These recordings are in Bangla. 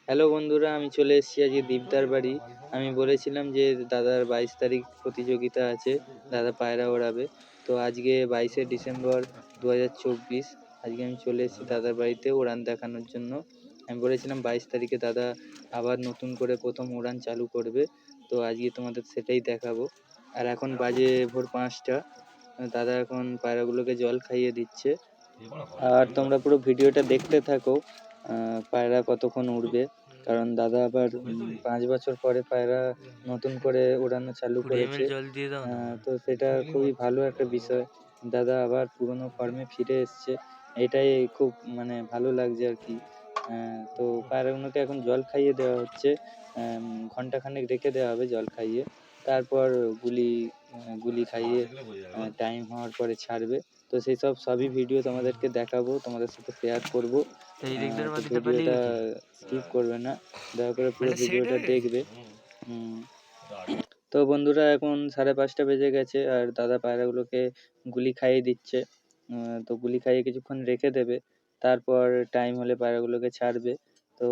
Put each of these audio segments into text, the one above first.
হ্যালো বন্ধুরা, আমি চলে এসেছি আজকে দীপদার বাড়ি। আমি বলেছিলাম যে দাদার 22 তারিখ প্রতিযোগিতা আছে, দাদা পায়রা ওড়াবে। তো আজকে 22শে ডিসেম্বর 2024, আজকে আমি চলে এসেছি দাদার বাড়িতে উড়ান দেখানোর জন্য। আমি বলেছিলাম 22 তারিখে দাদা আবার নতুন করে প্রথম উড়ান চালু করবে, তো আজকে তোমাদের সেটাই দেখাবো। আর এখন বাজে ভোর 5টা, দাদা এখন পায়রাগুলোকে জল খাইয়ে দিচ্ছে। আর তোমরা পুরো ভিডিওটা দেখতে থাকো, পায়রা কতক্ষণ উড়বে, কারণ দাদা আবার 5 বছর পরে পায়রা নতুন করে ওড়ানো চালু করেছে। তো সেটা খুবই ভালো একটা বিষয়, দাদা আবার পুরনো ফর্মে ফিরে এসছে, এটাই খুব মানে ভালো লাগছে আর কি। তো পায়রাগুলোকে এখন জল খাইয়ে দেওয়া হচ্ছে, ঘন্টাখানেক রেখে দেওয়া হবে জল খাইয়ে, তারপর গুলি খাইয়ে টাইম হওয়ার পরে ছাড়বে। তো সেই সবই ভিডিও তোমাদেরকে দেখাবো, তোমাদের সাথে শেয়ার করবো। তো ভিডিওটা স্কিপ করবে না, দয়া করে পুরো ভিডিওটা দেখবে। তো বন্ধুরা, এখন 5:30 বেজে গেছে আর দাদা পায়রাগুলোকে গুলি খাইয়ে দিচ্ছে। তো গুলি খাইয়ে কিছুক্ষণ রেখে দেবে, তারপর টাইম হলে পায়রাগুলোকে ছাড়বে। তো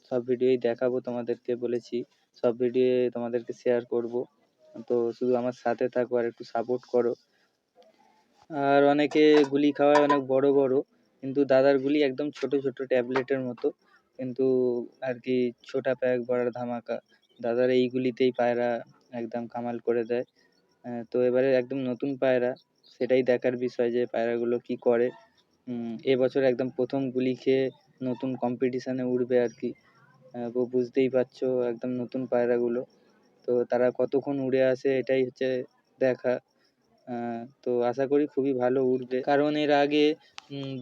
সব ভিডিওই দেখাবো তোমাদেরকে, বলেছি সব ভিডিও তোমাদেরকে শেয়ার করব। তো শুধু আমার সাথে থাকো আর একটু সাপোর্ট করো। আর অনেকে গুলি খাওয়ায় অনেক বড় বড়, কিন্তু দাদার গুলি একদম ছোট ছোট ট্যাবলেটের মতো, কিন্তু আর কি ছোটা প্যাক বড় ধামাকা। দাদার এই গুলিতেই পায়রা একদম কামাল করে দেয়। তো এবারে একদম নতুন পায়রা, সেটাই দেখার বিষয় যে পায়রাগুলো কি করে। এবছর একদম প্রথম গুলি খেয়ে নতুন কম্পিটিশানে উঠবে আর কি। বুঝতেই পারছো, একদম নতুন পায়রাগুলো, তো তারা কতক্ষণ উড়ে আসে এটাই হচ্ছে দেখা। তো আশা করি খুবই ভালো উঠবে, কারণ এর আগে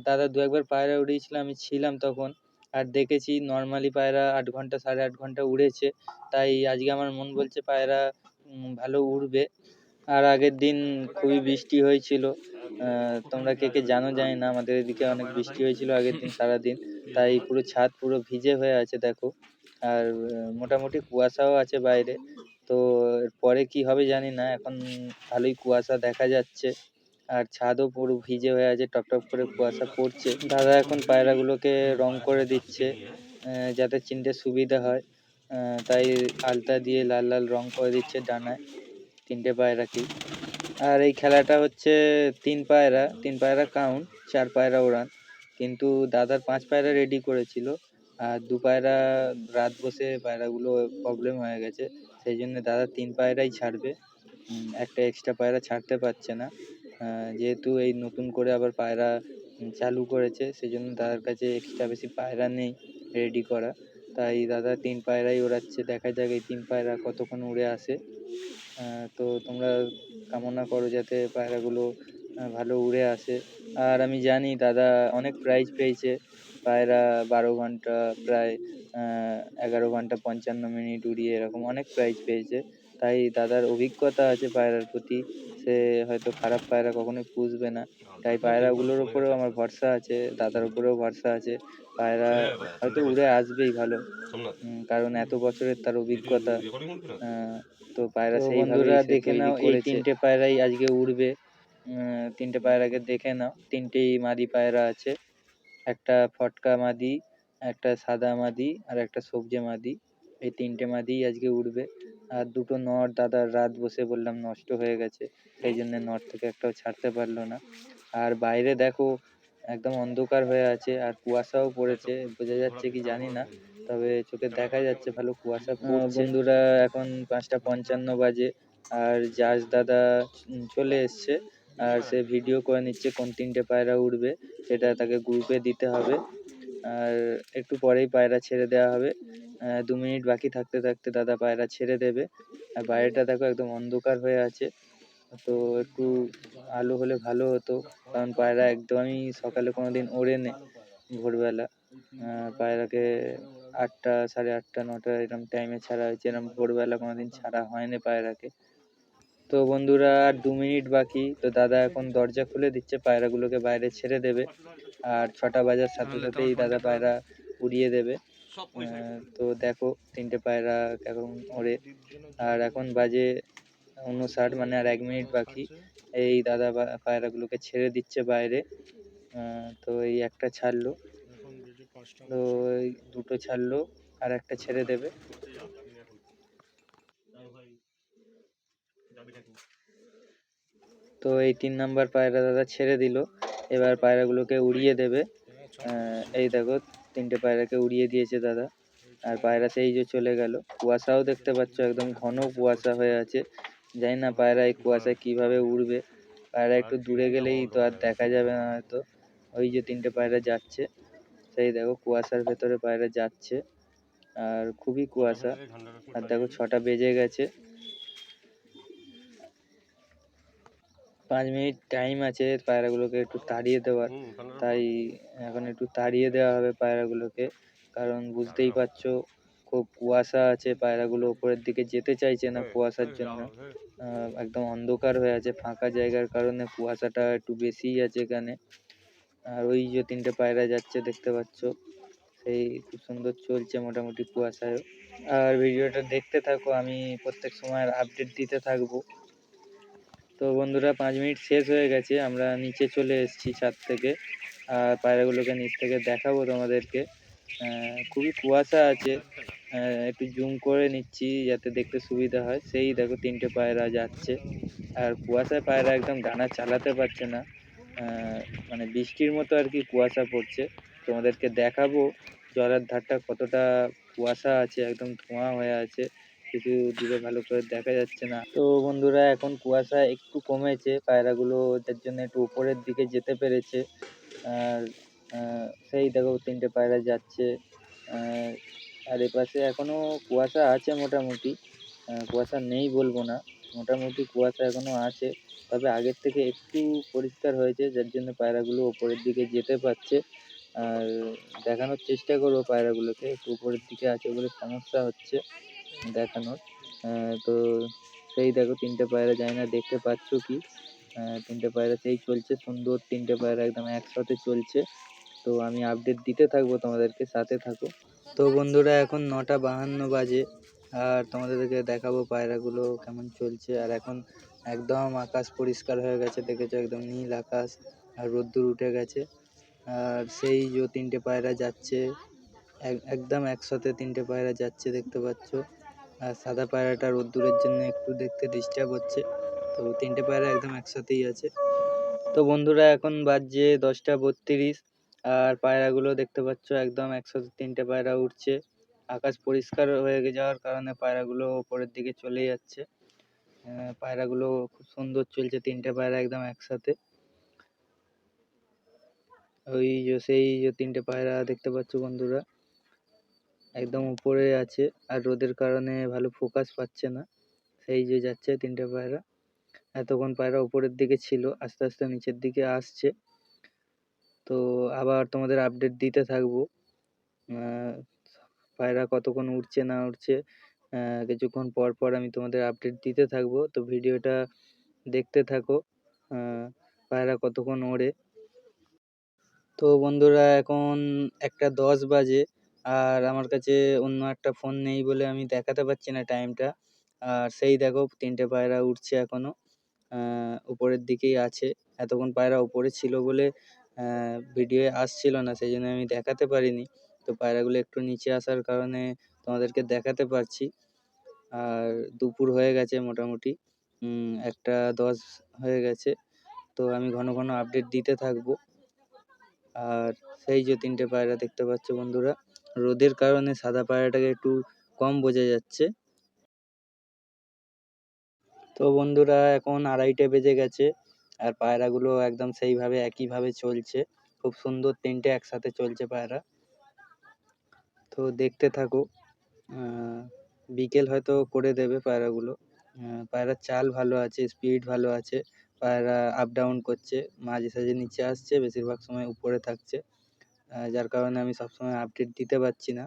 দাদা দু একবার পায়রা উড়িয়েছিল, আমি ছিলাম তখন, আর দেখেছি নর্মালি পায়রা 8 ঘন্টা 8.5 ঘন্টা উড়েছে। তাই আজকে আমার মন বলছে পায়রা ভালো উড়বে। আর আগের দিন খুবই বৃষ্টি হয়েছিল, তোমরা কে কে জানো জানি না, আমাদের এদিকে অনেক বৃষ্টি হয়েছিল আগের দিন সারাদিন। তাই পুরো ছাদ পুরো ভিজে হয়ে আছে দেখো। আর মোটামুটি কুয়াশাও আছে বাইরে। তো পরে কি হবে জানি না, এখন ভালোই কুয়াশা দেখা যাচ্ছে, আর ছাদও পুরো ভিজে হয়ে আছে, টপ টপ করে কুয়াশা পড়ছে। দাদা এখন পায়রাগুলোকে রং করে দিচ্ছে, যাতে চিনতে সুবিধা হয়। তাই আলতা দিয়ে লাল লাল রং করে দিচ্ছে ডানায়, 3টে পায়রাকেই। আর এই খেলাটা হচ্ছে 3 পায়রা কাউন্ট, 4 পায়রা ওড়ান। কিন্তু দাদার 5 পায়রা রেডি করেছিল, আর 2 পায়রা রাত বসে পায়রাগুলো প্রবলেম হয়ে গেছে, সেই জন্য দাদা 3 পায়রাই ছাড়বে। একটা এক্সট্রা পায়রা ছাড়তে পারছে না, যেহেতু এই নতুন করে আবার পায়রা চালু করেছে, সেই জন্য দাদার কাছে এক্সট্রা বেশি পায়রা নেই রেডি করা। তাই দাদা 3 পায়রাই ওড়াচ্ছে, দেখা যাক এই 3 পায়রা কতক্ষণ উড়ে আসে। তো তোমরা কামনা করো যাতে পায়রাগুলো ভালো উড়ে আসে। আর আমি জানি দাদা অনেক প্রাইজ পেয়েছে, পায়রা 12 ঘন্টা প্রায় 11 ঘন্টা 55 মিনিট উড়িয়ে এরকম অনেক প্রাইজ পেয়েছে। তাই দাদার অভিজ্ঞতা আছে পায়রার প্রতি, সে হয়তো খারাপ পায়রা কখনোই পুষবে না। তাই পায়রাগুলোর ওপরেও আমার ভরসা আছে, দাদার উপরেও ভরসা আছে, পায়রা হয়তো উড়ে আসবেই ভালো, কারণ এত বছরের তার অভিজ্ঞতা। তো পায়রা বন্ধুরা দেখে নাও, এই 3টে পায়রাই আজকে উড়বে। 3টে পায়রাকে দেখে নাও, 3টেই মাদি পায়রা আছে, একটা ফটকা মাদি, একটা সাদা মাদি, আর একটা সবজে মাদি। এই 3টে মাদিই আজকে উড়বে। আর 2টো নর দাদার রাত বসে বললাম নষ্ট হয়ে গেছে, সেই জন্য নর থেকে একটাও ছাড়তে পারলো না। আর বাইরে দেখো একদম অন্ধকার হয়ে আছে, আর কুয়াশাও পড়েছে, বোঝা যাচ্ছে কি জানি না, তবে চোখে দেখা যাচ্ছে ভালো কুয়াশা পড়ছে। বন্ধুরা, এখন 5টা 55 বাজে, আর জাজ দাদা চলে এসছে, আর সে ভিডিও করে নিচ্ছে কোন 3টে পায়রা উড়বে, সেটা তাকে গ্রুপে দিতে হবে। আর একটু পরেই পায়রা ছেড়ে দেওয়া হবে, 2 মিনিট বাকি থাকতে থাকতে দাদা পায়রা ছেড়ে দেবে। আর বাইরেটা দেখো একদম অন্ধকার হয়ে আছে, তো একটু আলো হলে ভালো হতো, কারণ পায়রা একদমই সকালে কোনোদিন ওড়েনি ভোরবেলা। পায়রাকে 8টা 8:30 9টা এরকম টাইমে ছাড়া হয়েছে, এরকম ভোরবেলা কোনোদিন ছাড়া হয়নি পায়রাকে। তো বন্ধুরা, আর 2 মিনিট বাকি, তো দাদা এখন দরজা খুলে দিচ্ছে, পায়রাগুলোকে বাইরে ছেড়ে দেবে। আর 6টা বাজার সাথে সাথেই দাদা পায়রা উড়িয়ে দেবে। তো দেখো 3টে পায়রা এখন ওড়ে, আর এখন বাজে 59, মানে আর 1 মিনিট বাকি। এই দাদা পায়রাগুলোকে ছেড়ে দিচ্ছে বাইরে। তো এই একটা ছাড়লো, তো এই 2টো ছাড়লো, আর একটা ছেড়ে দেবে। তো এই 3 নাম্বার পায়রা দাদা ছেড়ে দিল। এবার পায়রাগুলোকে উড়িয়ে দেবে। এই দেখো 3টে পায়রাকে উড়িয়ে দিয়েছে দাদা। আর পায়রা সেই যে চলে গেল। কুয়াশাও দেখতে পাচ্ছ, একদম ঘন কুয়াশা হয়ে আছে। জানি না পায়রা এই কুয়াশায় কিভাবে উড়বে। পায়রা একটু দূরে গেলেই তো আর দেখা যাবে না হয়তো। ওই যে 3টে পায়রা যাচ্ছে, সেই দেখো কুয়াশার ভেতরে পায়রা যাচ্ছে। আর খুবই কুয়াশা। আর দেখো 6টা বেজে গেছে। 5 মিনিট টাইম আছে পায়রাগুলোকে একটু তাড়িয়ে দেওয়ার। তাই এখন একটু তাড়িয়ে দেওয়া হবে পায়রাগুলোকে। কারণ বুঝতেই পারছো খুব কুয়াশা আছে, পায়রাগুলো উপরের দিকে যেতে চাইছে না কুয়াশার জন্য। একদম অন্ধকার হয়ে আছে, ফাঁকা জায়গার কারণে কুয়াশাটা একটু বেশিই আছে এখানে। আর ওই যে 3টে পায়রা যাচ্ছে দেখতে পাচ্ছ, সেই খুব সুন্দর চলছে মোটামুটি কুয়াশায়। আর ভিডিওটা দেখতে থাকো, আমি প্রত্যেক সময় আপডেট দিতে থাকবো। তো বন্ধুরা 5 মিনিট শেষ হয়ে গেছে, আমরা নিচে চলে এসেছি ছাদ থেকে। আর পায়রাগুলোকে নিচ থেকে দেখাবো তোমাদেরকে। খুবই কুয়াশা আছে, একটু জুম করে নিচ্ছি যাতে দেখতে সুবিধা হয়। সেই দেখো 3টে পায়রা যাচ্ছে। আর কুয়াশায় পায়রা একদম ডানা চালাতে পারছে না, মানে বৃষ্টির মতো আর কি কুয়াশা পড়ছে। তোমাদেরকে দেখাবো জলের ধারটা কতটা কুয়াশা আছে, একদম ধোঁয়া হয়ে আছে, কিছু দূরে ভালো করে দেখা যাচ্ছে না। তো বন্ধুরা এখন কুয়াশা একটু কমেছে, পায়রাগুলো যার জন্য একটু উপরের দিকে যেতে পেরেছে। আর সেই দেখো 3টে পায়রা যাচ্ছে। আর এপাশে এখনো কুয়াশা আছে মোটামুটি, কুয়াশা নেই বলবো না, মোটামুটি কুয়াশা এখনো আছে। তবে আগের থেকে একটু পরিষ্কার হয়েছে, যার জন্য পায়রাগুলো উপরের দিকে যেতে পারছে। আর দেখানোর চেষ্টা করবো পায়রাগুলোকে, একটু উপরের দিকে আছে বলে সমস্যা হচ্ছে দেখানোর। তো সেই দেখো 3টে পায়রা, জানি না দেখতে পাচ্ছ কি। 3টে পায়রা সেই চলছে, সুন্দর 3টে পায়রা একদম একসাথে চলছে। তো আমি আপডেট দিতে থাকবো তোমাদেরকে, সাথে থাকো। তো বন্ধুরা এখন 9টা 52 বাজে। আর তোমাদেরকে দেখাবো পায়রাগুলো কেমন চলছে। আর এখন একদম আকাশ পরিষ্কার হয়ে গেছে, দেখেছো একদম নীল আকাশ, আর রোদ্দুর উঠে গেছে। আর সেই যে 3টে পায়রা যাচ্ছে, একদম একসাথে 3টে পায়রা যাচ্ছে দেখতে পাচ্ছ। আর সাদা পায়রাটা রোদ্দুরের জন্য একটু দেখতে ডিস্টার্ব হচ্ছে। তো 3টে পায়রা একদম একসাথেই আছে। তো বন্ধুরা এখন বাজছে 10টা 32। আর পায়রাগুলো দেখতে পাচ্ছ একদম একসাথে 3টে পায়রা উঠছে। আকাশ পরিষ্কার হয়ে যাওয়ার কারণে পায়রাগুলো উপরের দিকে চলে যাচ্ছে। পায়রাগুলো খুব সুন্দর চলছে, 3টে পায়রা একদম একসাথে। ওই যে সেই যে 3টে পায়রা দেখতে পাচ্ছ বন্ধুরা, একদম উপরে আছে। আর রোদের কারণে ভালো ফোকাস পাচ্ছে না। সেই যে যাচ্ছে 3টে পায়রা। এতক্ষণ পায়রা উপরের দিকে ছিল, আস্তে আস্তে নিচের দিকে আসছে। তো আবার তোমাদের আপডেট দিতে থাকবো, পায়রা কতক্ষণ উঠছে না উঠছে। কিছুক্ষণ পর পর আমি তোমাদের আপডেট দিতে থাকবো, তো ভিডিওটা দেখতে থাকো। পায়রা কতক্ষণ ওড়ে। তো বন্ধুরা এখন 1টা 10 বাজে। আর আমার কাছে অন্য একটা ফোন নেই বলে আমি দেখাতে পারছি না টাইমটা। আর সেই দেখো 3টে পায়রা উঠছে এখনো, উপরের দিকেই আছে। এতক্ষণ পায়রা উপরে ছিল বলে ভিডিওয়ে আসছিল না, সেই জন্য আমি দেখাতে পারিনি। তো পায়রাগুলো একটু নিচে আসার কারণে তোমাদেরকে দেখাতে পারছি। আর দুপুর হয়ে গেছে মোটামুটি, 1টা 10 হয়ে গেছে। তো আমি ঘন ঘন আপডেট দিতে থাকবো। আর সেই যে 3টে পায়রা দেখতে পাচ্ছ বন্ধুরা, রোদের কারণে সাদা পায়রাটাকে একটু কম বোঝা যাচ্ছে। তো বন্ধুরা এখন 2:30 বেজে গেছে। আর পায়রাগুলো একদম সেইভাবে একইভাবে চলছে, খুব সুন্দর 3টে একসাথে চলছে পায়রা। তো দেখতে থাকো, বিকেল হয়তো করে দেবে পায়রাগুলো। পায়রার চাল ভালো আছে, স্পিড ভালো আছে, পায়রা আপ ডাউন করছে, মাঝে সাঝে নিচে আসছে, বেশিরভাগ সময় উপরে থাকছে। যার কারণে আমি সবসময় আপডেট দিতে পারছি না,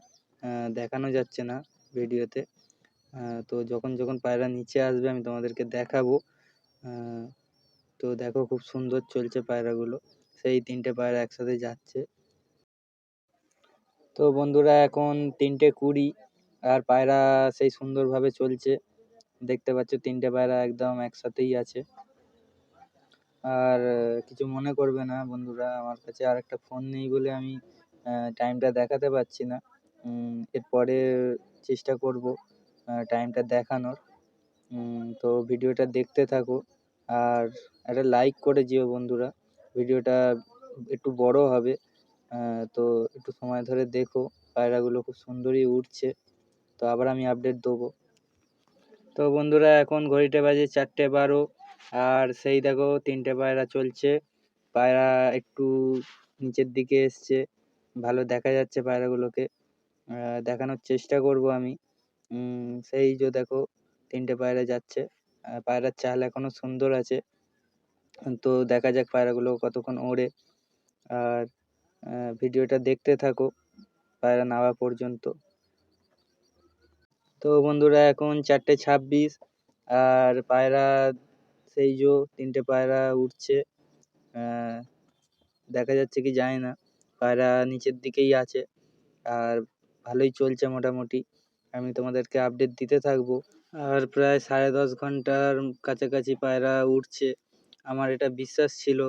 দেখানো যাচ্ছে না ভিডিওতে। তো যখন যখন পায়রা নিচে আসবে আমি তোমাদেরকে দেখাবো। তো দেখো খুব সুন্দর চলছে পায়রাগুলো, সেই 3টে পায়রা একসাথে যাচ্ছে। তো বন্ধুরা এখন 3টে 20। আর পায়রা সেই সুন্দরভাবে চলছে, দেখতে পাচ্ছ 3টে পায়রা একদম একসাথেই আছে। আর কিছু মনে করবে না বন্ধুরা, আমার কাছে আর একটা ফোন নেই বলে আমি টাইমটা দেখাতে পারছি না। এরপরে চেষ্টা করব টাইমটা দেখানোর। তো ভিডিওটা দেখতে থাকো আর একটা লাইক করে যেও বন্ধুরা। ভিডিওটা একটু বড় হবে, তো একটু সময় ধরে দেখো। পায়রাগুলো খুব সুন্দরই উড়ছে, তো আবার আমি আপডেট দেবো। তো বন্ধুরা এখন ঘড়িতে বাজে 4:12 আর সেই দেখো 3টে পায়রা চলছে। পায়রা একটু নিচের দিকে এসছে, ভালো দেখা যাচ্ছে পায়রাগুলোকে। দেখানোর চেষ্টা করব আমি। সেই যে দেখো 3টে পায়রা যাচ্ছে। পায়রার চাল এখনো সুন্দর আছে, তো দেখা যাক পায়রাগুলো কতক্ষণ ওড়ে। আর ভিডিওটা দেখতে থাকো পায়রা নামা পর্যন্ত। তো বন্ধুরা এখন 4:26 আর পায়রা সেই যে 3টে পায়রা উঠছে। দেখা যাচ্ছে কি জানি না, পায়রা নিচের দিকেই আছে আর ভালোই চলছে মোটামুটি। আমি তোমাদেরকে আপডেট দিতে থাকবো। আর প্রায় 10.5 ঘন্টার কাছাকাছি পায়রা উঠছে। আমার এটা বিশ্বাস ছিল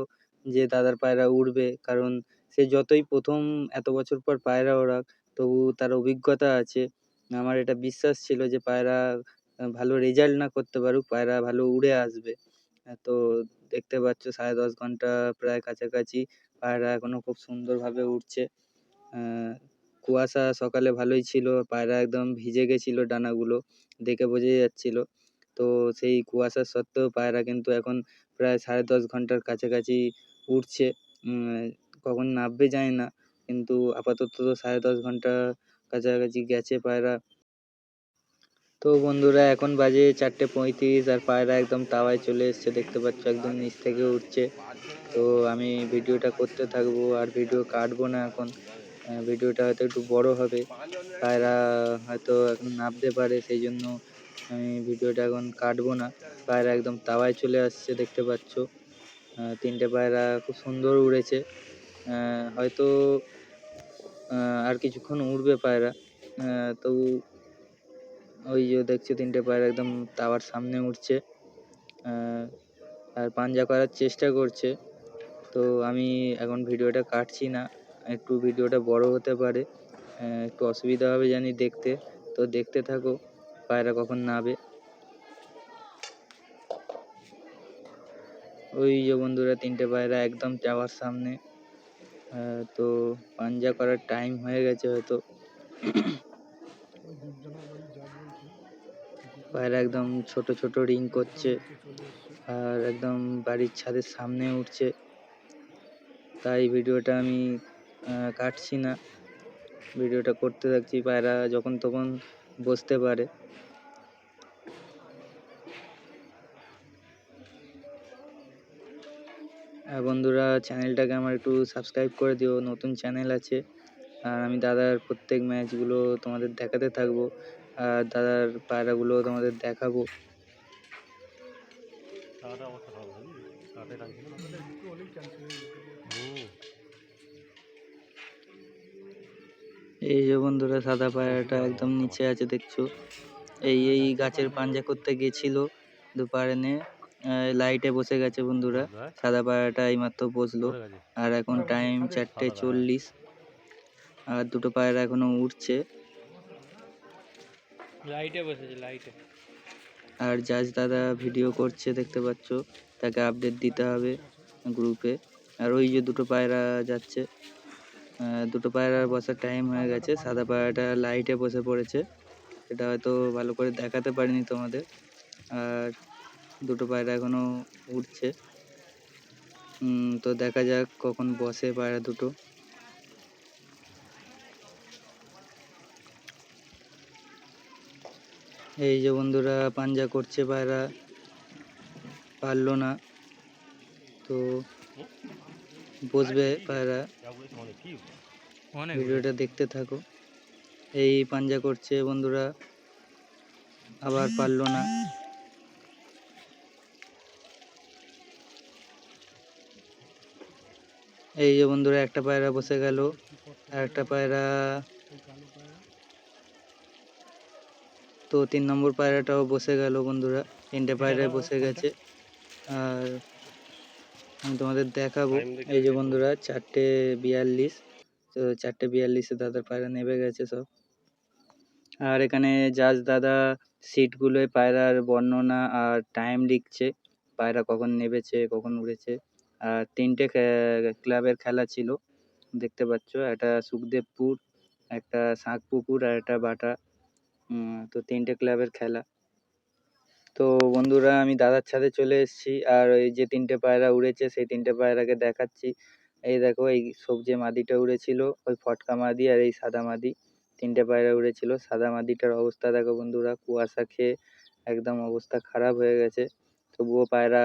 যে দাদার পায়রা উড়বে, কারণ সে যতই প্রথম এত বছর পর পায়রা ওড়াক, তবু তার অভিজ্ঞতা আছে। আমার এটা বিশ্বাস ছিল যে পায়রা ভালো রেজাল্ট না করতে পারুক, পায়রা ভালো উড়ে আসবে। তো দেখতে পাচ্ছ 10.5 ঘন্টা প্রায় কাছাকাছি পায়রা এখনো খুব সুন্দরভাবে উড়ছে। কুয়াশা সকালে ভালোই ছিল, পায়রা একদম ভিজে গেছিল, ডানাগুলো দেখে বোঝাই যাচ্ছিল। তো সেই কুয়াশা সত্ত্বেও পায়রা কিন্তু এখন প্রায় 10.5 ঘন্টার কাছাকাছি উড়ছে। কখন নামবে জানি না, কিন্তু আপাতত তো 10.5 ঘন্টা কাছাকাছি গেছে পায়রা। তো বন্ধুরা এখন বাজে 4:35 আর পায়রা একদম তাওয়ায় চলে এসছে, দেখতে পাচ্ছ একদম নিচ থেকে উঠছে। তো আমি ভিডিওটা করতে থাকবো আর ভিডিও কাটবো না এখন। ভিডিওটা হয়তো একটু বড় হবে, পায়রা হয়তো এখন নামতে পারে, সেই জন্য আমি ভিডিওটা এখন কাটবো না। পায়রা একদম তাওয়ায় চলে আসছে, দেখতে পাচ্ছ। 3টে পায়রা খুব সুন্দর উড়েছে। হয়তো আর কিছুক্ষণ উড়বে পায়রা। তবু ওই যে দেখছো 3টে পায়রা একদম তাওয়ার সামনে উঠছে আর পাঞ্জা করার চেষ্টা করছে। তো আমি এখন ভিডিওটা কাটছি না, একটু ভিডিওটা বড় হতে পারে, একটু অসুবিধা হবে জানি দেখতে। তো দেখতে থাকো পায়রা কখন নামে। ওই যে বন্ধুরা 3টে পায়রা একদম যাওয়ার সামনে। তো পাঞ্জা করার টাইম হয়ে গেছে হয়তো। পায়রা একদম ছোট ছোট রিং করছে আর একদম বাড়ির ছাদের সামনে উঠছে, তাই ভিডিওটা আমি কাটছি না, ভিডিওটা করতে থাকছি। পায়রা যখন তখন বসতে পারে। বন্ধুরা চ্যানেলটাকে আমার একটু সাবস্ক্রাইব করে দিও, নতুন চ্যানেল আছে। আর আমি দাদার প্রত্যেক ম্যাচগুলো তোমাদের দেখাতে থাকবো আর দাদার পায়রাগুলো তোমাদের দেখাবো। এই যে বন্ধুরা সাদা পায়রাটা একদম নিচে আছে, দেখছো। এই গাছের পাঞ্জা করতে গেছিল, দুপারে লাইটে বসে গেছে বন্ধুরা। সাদা পায়রাটা এইমাত্র বসলো আর এখন টাইম 4:40 আর দুটো পায়রা এখনো উঠছে। লাইটে বসেছে, লাইটে। আর জাজ দাদা ভিডিও করছে, দেখতে পাচ্ছ, তাকে আপডেট দিতে হবে গ্রুপে। আর ওই যে দুটো পায়রা যাচ্ছে, দুটো পায়রার বসার টাইম হয়ে গেছে। সাদা পায়রাটা লাইটে বসে পড়েছে, এটা হয়তো ভালো করে দেখাতে পারিনি তোমাদের। আর দুটো পায়রা এখনো উঠছে। তো দেখা যাক কখন বসে পায়রা দুটো। এই যে বন্ধুরা পাঞ্জা করছে, পায়রা পারলো না, তো বসবে পায়রা। ভিডিওটা দেখতে থাকো। এই পাঞ্জা করছে বন্ধুরা, আবার পারলো না। এই যে বন্ধুরা একটা পায়রা বসে গেল, আর একটা পায়রা, তো 3 নম্বর পায়রাটাও বসে গেল বন্ধুরা। 3টে পায়রায় বসে গেছে আর আমি তোমাদের দেখাবো। এই যে বন্ধুরা 4:42, তো 4:42-এ দাদার পায়রা নেমে গেছে সব। আর এখানে জাজ দাদা সিটগুলোয় পায়রার বর্ণনা আর টাইম লিখছে, পায়রা কখন নেবেছে কখন উড়েছে। আর 3টে ক্লাবের খেলা ছিল দেখতে পাচ্ছ, একটা সুখদেবপুর, একটা শাঁকপুকুর আর একটা বাটা। তো 3টে ক্লাবের খেলা। তো বন্ধুরা আমি দাদার ছাদে চলে এসেছি, আর ওই যে 3টে পায়রা উড়েছে সেই 3টে পায়রাকে দেখাচ্ছি। এই দেখো, এই সবজে মাদিটা উড়েছিল, ওই ফটকা মাদি আর এই সাদা মাদি, 3টে পায়রা উড়েছিল। সাদা মাদিটার অবস্থা দেখো বন্ধুরা, কুয়াশা খেয়ে একদম অবস্থা খারাপ হয়ে গেছে। তবুও পায়রা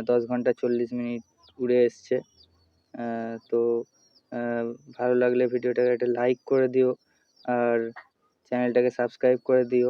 10 ঘন্টা 40 মিনিট উড়ে এসছে। তো ভালো লাগলে ভিডিওটাকে একটা লাইক করে দিও, আর চ্যানেলটাকে সাবস্ক্রাইব করে দিও।